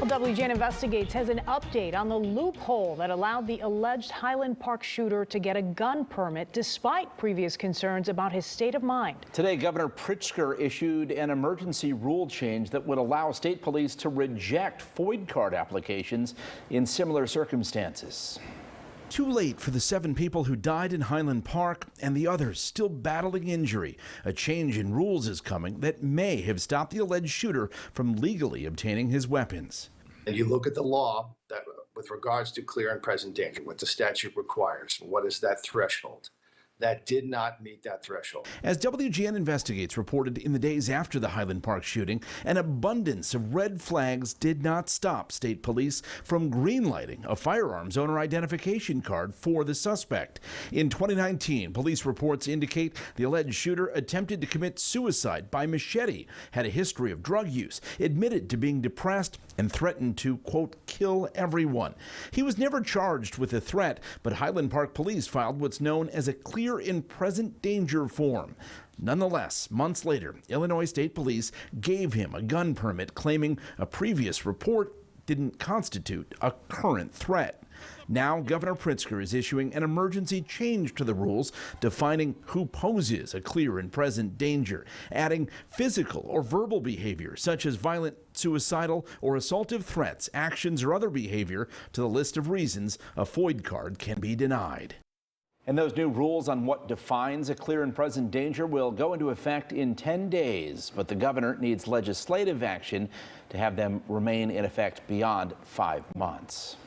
Well, WGN Investigates has an update on the loophole that allowed the alleged Highland Park shooter to get a gun permit despite previous concerns about his state of mind. Today, Governor Pritzker issued an emergency rule change that would allow state police to reject FOID card applications in similar circumstances. Too late for the 7 people who died in Highland Park and the others still battling injury. A change in rules is coming that may have stopped the alleged shooter from legally obtaining his weapons. And you look at the law that with regards to clear and present danger, what the statute requires, what is that threshold? That did not meet that threshold. As WGN Investigates reported in the days after the Highland Park shooting, an abundance of red flags did not stop state police from greenlighting a firearms owner identification card for the suspect. In 2019, police reports indicate the alleged shooter attempted to commit suicide by machete, had a history of drug use, admitted to being depressed, and threatened to, quote, kill everyone. He was never charged with a threat, but Highland Park police filed what's known as a clear in present danger form. Nonetheless, months later, Illinois State Police gave him a gun permit, claiming a previous report didn't constitute a current threat. Now, Governor Pritzker is issuing an emergency change to the rules defining who poses a clear and present danger, adding physical or verbal behavior such as violent, suicidal, or assaultive threats, actions, or other behavior to the list of reasons a FOID card can be denied. And those new rules on what defines a clear and present danger will go into effect in 10 days, but the governor needs legislative action to have them remain in effect beyond 5 months.